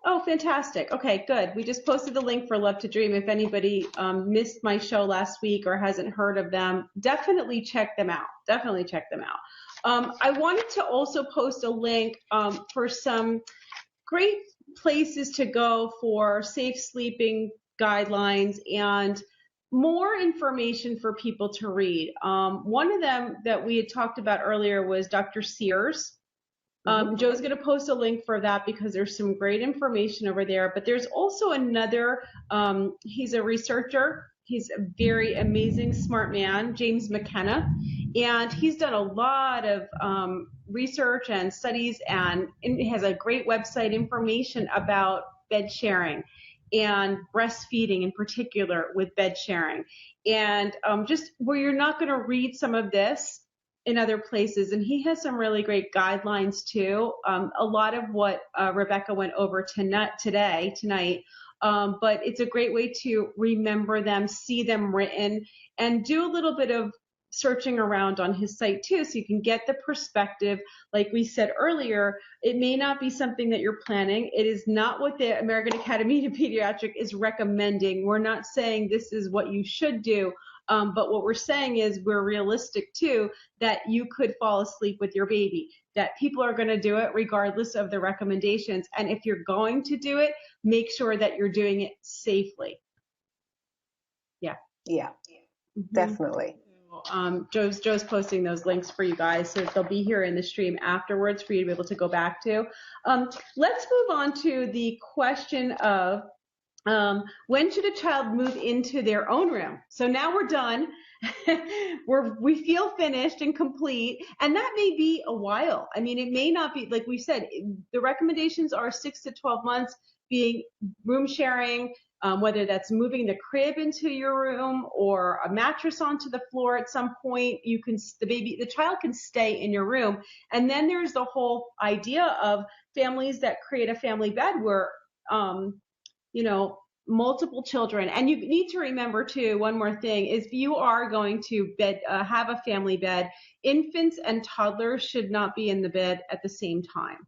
Oh, fantastic. Okay, good. We just posted the link for Love to Dream. If anybody missed my show last week or hasn't heard of them, definitely check them out. Definitely check them out. I wanted to also post a link for some great places to go for safe sleeping guidelines and more information for people to read. One of them that we had talked about earlier was Dr. Sears. Joe's going to post a link for that because there's some great information over there. But there's also another, he's a researcher. He's a very amazing, smart man, James McKenna. And he's done a lot of research and studies, and he has a great website information about bed sharing and breastfeeding in particular with bed sharing. And just where you're not going to read some of this in other places. And he has some really great guidelines too. A lot of what Rebecca went over tonight, but it's a great way to remember them, see them written, and do a little bit of searching around on his site too, so you can get the perspective. Like we said earlier, it may not be something that you're planning. It is not what the American Academy of Pediatrics is recommending. We're not saying this is what you should do. But what we're saying is we're realistic too, that you could fall asleep with your baby, that people are going to do it regardless of the recommendations. And if you're going to do it, make sure that you're doing it safely. Yeah. Yeah, definitely. Joe's posting those links for you guys, so they'll be here in the stream afterwards for you to be able to go back to. Let's move on to the question of when should a child move into their own room? So now we're done. We feel finished and complete, and that may be a while. I mean, it may not be, like we said, the recommendations are 6 to 12 months being room sharing, whether that's moving the crib into your room or a mattress onto the floor at some point. The child can stay in your room. And then there's the whole idea of families that create a family bed where multiple children. And you need to remember too, one more thing, is if you are going to have a family bed, infants and toddlers should not be in the bed at the same time.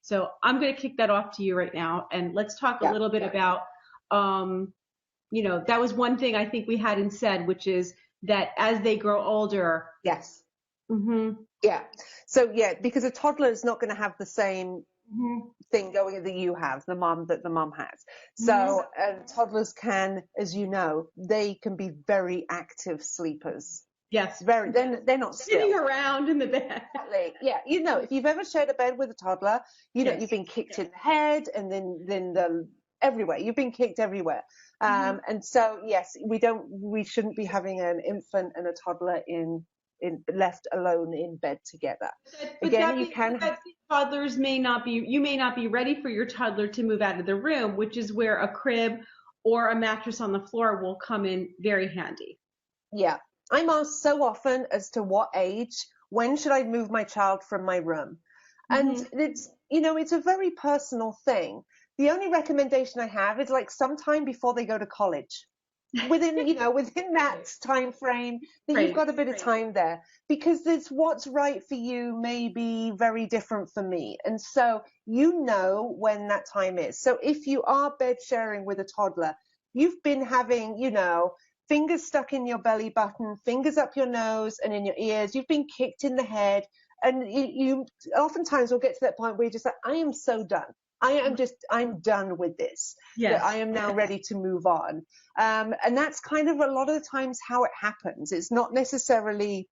So I'm going to kick that off to you right now. And let's talk a little bit about, that was one thing I think we hadn't said, which is that as they grow older. Yes. Mm-hmm. Yeah. So because a toddler is not going to have the same thing going that you have, the mom has. So toddlers can, as you know, they can be very active sleepers. Yes. Very. They're not sitting around in the bed. Yeah. If you've ever shared a bed with a toddler, you've been kicked in the head and then everywhere. You've been kicked everywhere. And so yes, we shouldn't be having an infant and a toddler left alone in bed together. But again, toddlers may not be ready for your toddler to move out of the room, which is where a crib or a mattress on the floor will come in very handy. Yeah. I'm asked so often as to what age, when should I move my child from my room? And it's a very personal thing. The only recommendation I have is like sometime before they go to college. Within that time frame, that you've got a bit of time there, because what's right for you may be very different for me. And so when that time is. So if you are bed sharing with a toddler, you've been having, fingers stuck in your belly button, fingers up your nose and in your ears, you've been kicked in the head, and you oftentimes will get to that point where you're just like, I am so done. I'm done with this. Yes. I am now ready to move on. And that's kind of a lot of the times how it happens. It's not necessarily,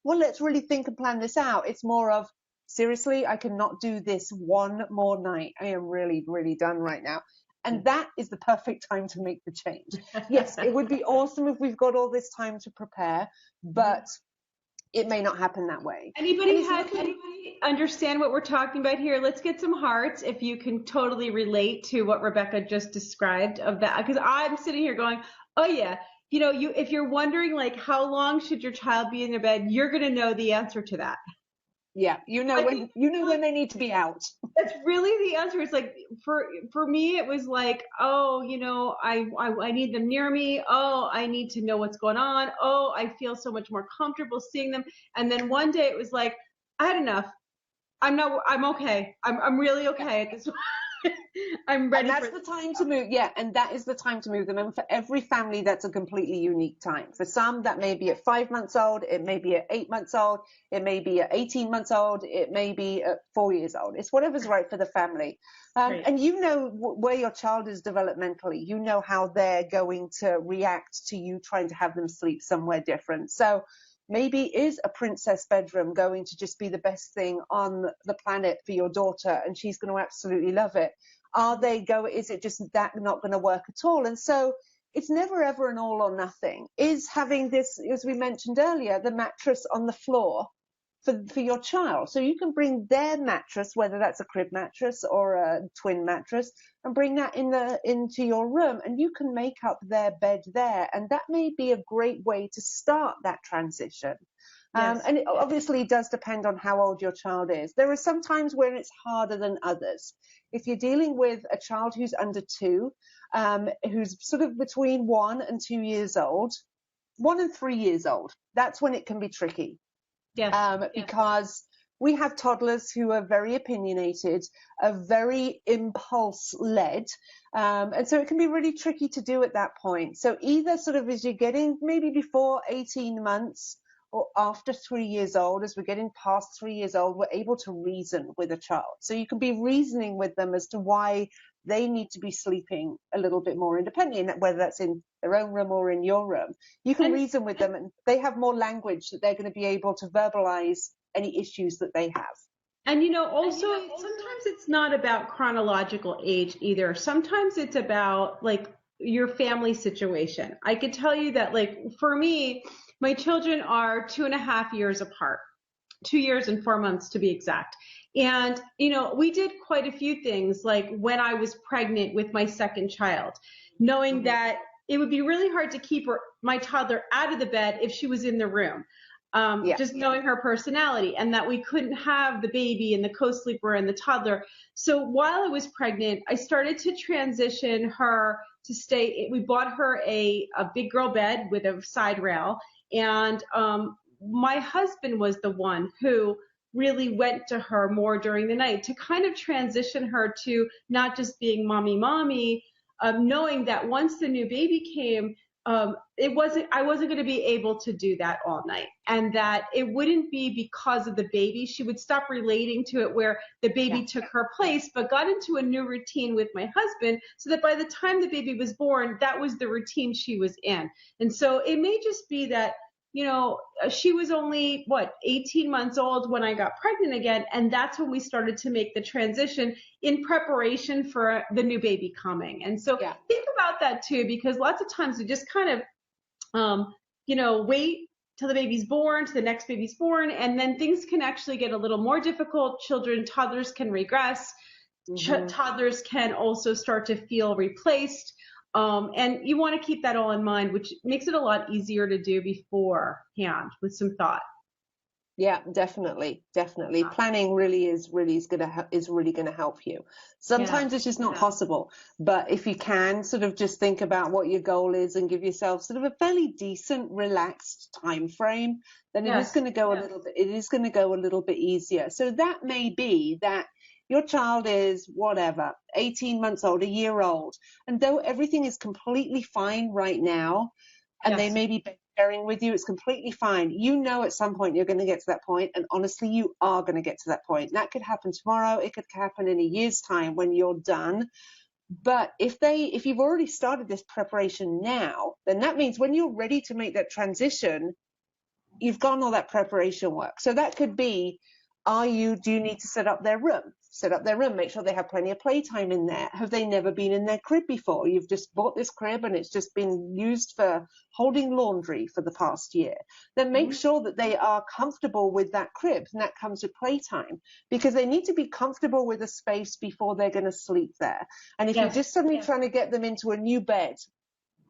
well, let's really think and plan this out. It's more of, seriously, I cannot do this one more night. I am really, really done right now. And that is the perfect time to make the change. Yes, it would be awesome if we've got all this time to prepare, but it may not happen that way. Anybody understand what we're talking about here? Let's get some hearts if you can totally relate to what Rebecca just described of that, because I'm sitting here going, oh yeah, if you're wondering like how long should your child be in their bed, you're going to know the answer to that. Yeah, when they need to be out. That's really the answer. It's like for me, it was like, I need them near me. Oh, I need to know what's going on. Oh, I feel so much more comfortable seeing them. And then one day it was like, I had enough. I'm okay. I'm really okay at this point. I'm ready. And that's the time to move. Yeah, and that is the time to move them. And for every family, that's a completely unique time. For some, that may be at 5 months old. It may be at 8 months old. It may be at 18 months old. It may be at 4 years old. It's whatever's right for the family. And you know where your child is developmentally. You know how they're going to react to you trying to have them sleep somewhere different. So maybe is a princess bedroom going to just be the best thing on the planet for your daughter, and she's going to absolutely love it? Is it just that not going to work at all? And so it's never ever an all or nothing. Is having this, as we mentioned earlier, the mattress on the floor for your child. So you can bring their mattress, whether that's a crib mattress or a twin mattress, and bring that into your room, and you can make up their bed there. And that may be a great way to start that transition. And it obviously does depend on how old your child is. There are some times where it's harder than others. If you're dealing with a child who's under 2, who's sort of between 1 and 2 years old, 1 and 3 years old, that's when it can be tricky. Because we have toddlers who are very opinionated, are very impulse-led, and so it can be really tricky to do at that point. So either sort of as you're getting maybe before 18 months or after 3 years old, as we're getting past 3 years old, we're able to reason with a child. So you can be reasoning with them as to why they need to be sleeping a little bit more independently, whether that's in their own room or in your room. You can reason with them, and they have more language that they're going to be able to verbalize any issues that they have. And, also sometimes it's not about chronological age either. Sometimes it's about like your family situation. I could tell you that, like, for me, my children are 2.5 years apart, 2 years and 4 months to be exact. And, we did quite a few things, like when I was pregnant with my second child, knowing that it would be really hard to keep my toddler out of the bed if she was in the room. Just knowing her personality, and that we couldn't have the baby and the co-sleeper and the toddler. So while I was pregnant, I started to transition her to stay. We bought her a big girl bed with a side rail, and my husband was the one who really went to her more during the night to kind of transition her to not just being mommy, knowing that once the new baby came, I wasn't going to be able to do that all night, and that it wouldn't be because of the baby. She would stop relating to it where the baby took her place, but got into a new routine with my husband, so that by the time the baby was born, that was the routine she was in. And so it may just be that, she was only 18 months old when I got pregnant again, and that's when we started to make the transition in preparation for the new baby coming. And so think about that too, because lots of times we just kind of wait till the baby's born, till the next baby's born, and then things can actually get a little more difficult. Toddlers can regress. Toddlers can also start to feel replaced. And you want to keep that all in mind, which makes it a lot easier to do beforehand with some thought. Yeah, definitely. Planning really is going to help you. Sometimes it's just not possible, but if you can sort of just think about what your goal is and give yourself sort of a fairly decent, relaxed time frame, then it is going to go a little bit easier. So that may be that your child is 18 months old, a year old, and though everything is completely fine right now, and they may be sharing with you, it's completely fine. At some point you're going to get to that point, and honestly, you are going to get to that point. That could happen tomorrow. It could happen in a year's time when you're done. But if you've already started this preparation now, then that means when you're ready to make that transition, you've done all that preparation work. So that could be, do you need to set up their room, make sure they have plenty of playtime in there. Have they never been in their crib before? You've just bought this crib and it's just been used for holding laundry for the past year. Then make sure that they are comfortable with that crib, and that comes with playtime, because they need to be comfortable with a space before they're going to sleep there. And if you're just suddenly trying to get them into a new bed,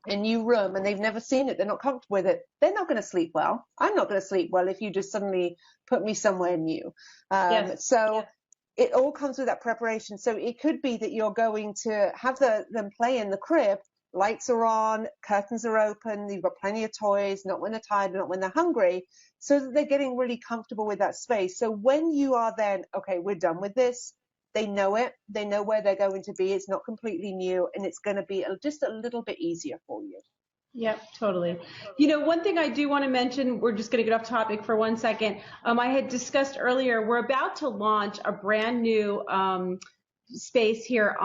a new room, and they've never seen it, they're not comfortable with it, they're not going to sleep well. I'm not going to sleep well if you just suddenly put me somewhere new. It all comes with that preparation. So it could be that you're going to have them play in the crib, lights are on, curtains are open, you've got plenty of toys, not when they're tired, not when they're hungry, so that they're getting really comfortable with that space. So when you are then, okay, we're done with this, they know it, they know where they're going to be, it's not completely new, and it's going to be just a little bit easier for you. Yep, totally. You know, one thing I do want to mention, we're just going to get off topic for 1 second. I had discussed earlier, we're about to launch a brand new space here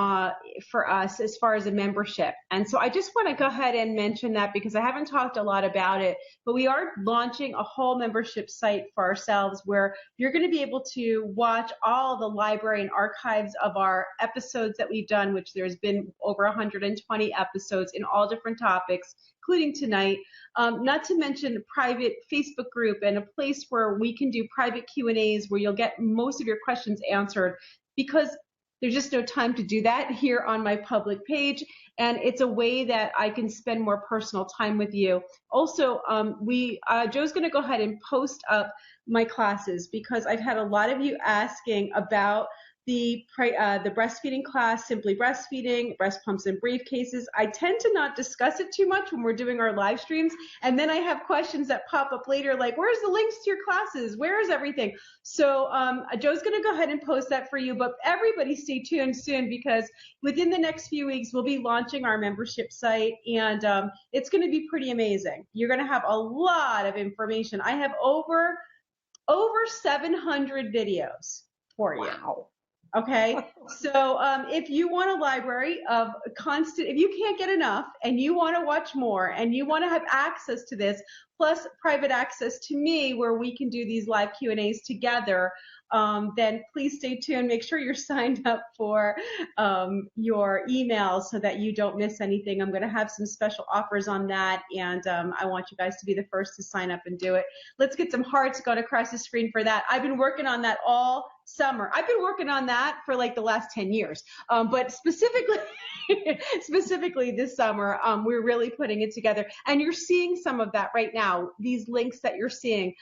for us as far as a membership. And so I just want to go ahead and mention that because I haven't talked a lot about it, but we are launching a whole membership site for ourselves where you're going to be able to watch all the library and archives of our episodes that we've done, which there's been over 120 episodes in all different topics, including tonight, not to mention a private Facebook group and a place where we can do private Q&As where you'll get most of your questions answered, because there's just no time to do that here on my public page, and it's a way that I can spend more personal time with you. Also, Joe's going to go ahead and post up my classes because I've had a lot of you asking about the breastfeeding class, Simply Breastfeeding, breast pumps and briefcases. I tend to not discuss it too much when we're doing our live streams, and then I have questions that pop up later like, where's the links to your classes? Where is everything? So Joe's going to go ahead and post that for you, but everybody stay tuned soon because within the next few weeks, we'll be launching our membership site, and it's going to be pretty amazing. You're going to have a lot of information. I have over 700 videos for you. Wow. Okay, so if you want a library of constant, if you can't get enough and you want to watch more and you want to have access to this, plus private access to me where we can do these live Q&As together, then please stay tuned. Make sure you're signed up for your emails so that you don't miss anything. I'm going to have some special offers on that, and I want you guys to be the first to sign up and do it. Let's get some hearts going across the screen for that. I've been working on that all summer. I've been working on that for like the last 10 years, but specifically this summer, we're really putting it together, and you're seeing some of that right now. These links that you're seeing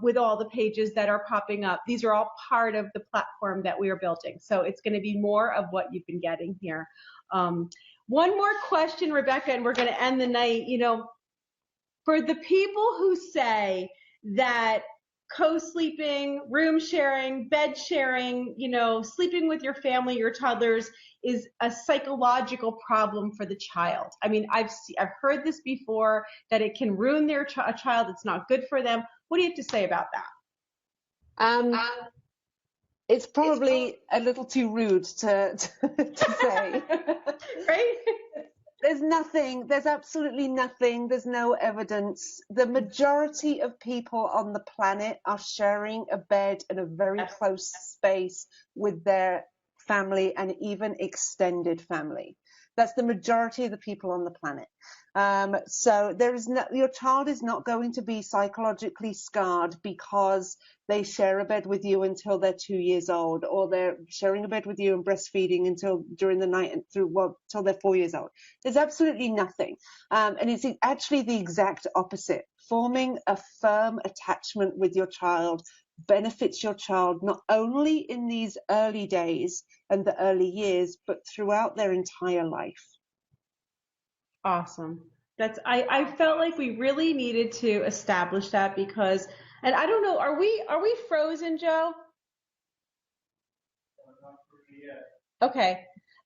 with all the pages that are popping up, these are all part of the platform that we are building. So it's going to be more of what you've been getting here. One more question, Rebecca, and we're going to end the night. You know, for the people who say that co-sleeping, room sharing, bed sharing, you know, sleeping with your family, your toddlers, is a psychological problem for the child. I mean, I've heard this before, that it can ruin their child. It's not good for them. What do you have to say about that? It's probably a little too rude to say. Right? There's absolutely nothing, there's no evidence. The majority of people on the planet are sharing a bed and a very close space with their family and even extended family. That's the majority of the people on the planet. So your child is not going to be psychologically scarred because they share a bed with you until they're 2 years old, or they're sharing a bed with you and breastfeeding until during the night and till they're 4 years old. There's absolutely nothing. And it's actually the exact opposite. Forming a firm attachment with your child benefits your child not only in these early days and the early years, but throughout their entire life. Awesome. I felt like we really needed to establish that because, and I don't know, are we frozen, Joe? Okay.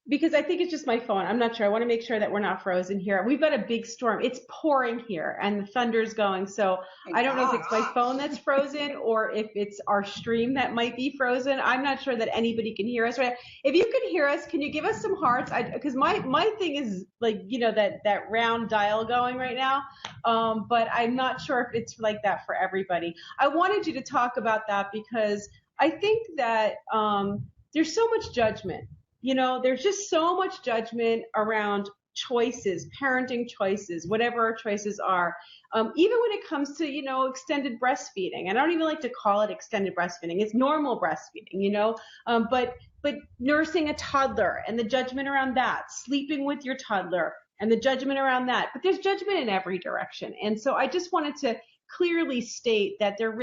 Because I think it's just my phone. I'm not sure. I want to make sure that we're not frozen here. We've got a big storm. It's pouring here and the thunder's going. So I don't know if it's my phone that's frozen or if it's our stream that might be frozen. I'm not sure that anybody can hear us right now. If you can hear us, can you give us some hearts? Because my thing is like, you know, that round dial going right now. But I'm not sure if it's like that for everybody. I wanted you to talk about that because I think that there's so much judgment. You know, there's just so much judgment around choices, parenting choices, whatever our choices are. Even when it comes to, you know, extended breastfeeding. And I don't even like to call it extended breastfeeding. It's normal breastfeeding, you know, but nursing a toddler and the judgment around that, sleeping with your toddler and the judgment around that. But there's judgment in every direction. And so I just wanted to clearly state that your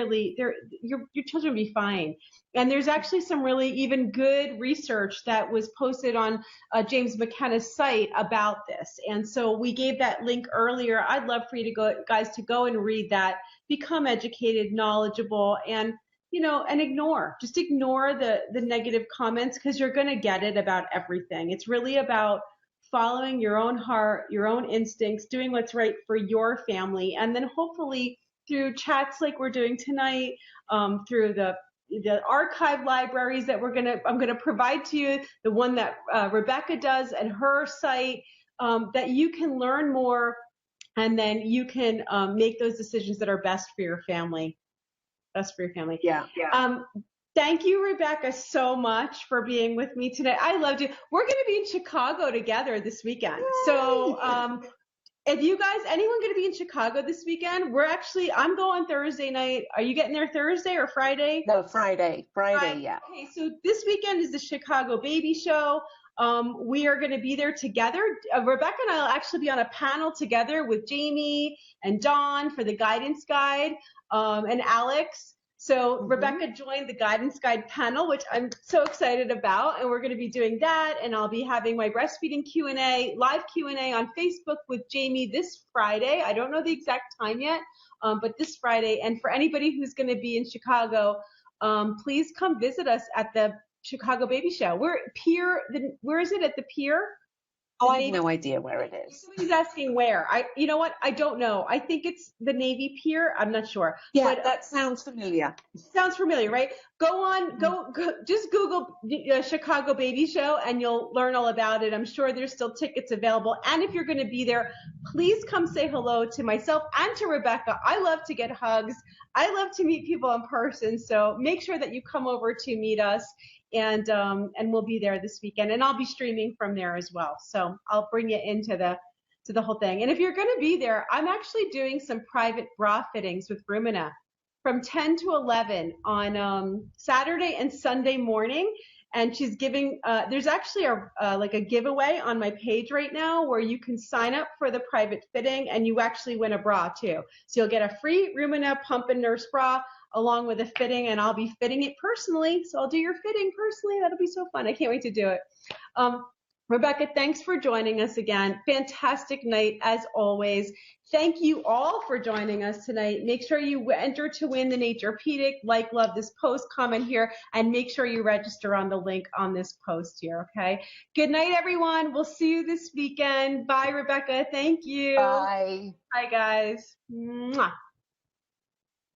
children will be fine. And there's actually some really even good research that was posted on James McKenna's site about this. And so we gave that link earlier. I'd love for you guys to go and read that, become educated, knowledgeable, and just ignore the negative comments, because you're going to get it about everything. It's really about following your own heart, your own instincts, doing what's right for your family. And then hopefully through chats like we're doing tonight, through the archive libraries that I'm going to provide to you, the one that Rebecca does and her site, that you can learn more, and then you can make those decisions that are best for your family. Yeah. Thank you, Rebecca, so much for being with me today. I loved you. We're going to be in Chicago together this weekend. Yay! So if you guys, anyone going to be in Chicago this weekend? I'm going Thursday night. Are you getting there Thursday or Friday? No, Friday, yeah. Okay, so this weekend is the Chicago Baby Show. We are going to be there together. Rebecca and I will actually be on a panel together with Jamie and Dawn for the guidance guide, and Alex. So Rebecca joined the guidance guide panel, which I'm so excited about, and we're going to be doing that. And I'll be having my breastfeeding Q&A, live Q&A on Facebook with Jamie this Friday. I don't know the exact time yet, but this Friday. And for anybody who's going to be in Chicago, please come visit us at the Chicago Baby Show. Where is it, at the pier? Oh, I have no idea where it is. Somebody's asking where. You know what? I don't know. I think it's the Navy Pier. I'm not sure. Yeah, but that sounds familiar. Sounds familiar, right? Go, just Google Chicago Baby Show and you'll learn all about it. I'm sure there's still tickets available. And if you're going to be there, please come say hello to myself and to Rebecca. I love to get hugs. I love to meet people in person. So make sure that you come over to meet us. And we'll be there this weekend, and I'll be streaming from there as well. So I'll bring you into the whole thing. And if you're going to be there, I'm actually doing some private bra fittings with Rumina from 10 to 11 on Saturday and Sunday morning. And she's giving, there's actually a giveaway on my page right now where you can sign up for the private fitting and you actually win a bra too. So you'll get a free Rumina Pump and Nurse bra along with a fitting, and I'll be fitting it personally. So I'll do your fitting personally. That'll be so fun. I can't wait to do it. Rebecca, thanks for joining us again. Fantastic night as always. Thank you all for joining us tonight. Make sure you enter to win the Naturepedic, love this post, comment here, and make sure you register on the link on this post here, okay? Good night, everyone. We'll see you this weekend. Bye, Rebecca. Thank you. Bye. Bye, guys. Mwah.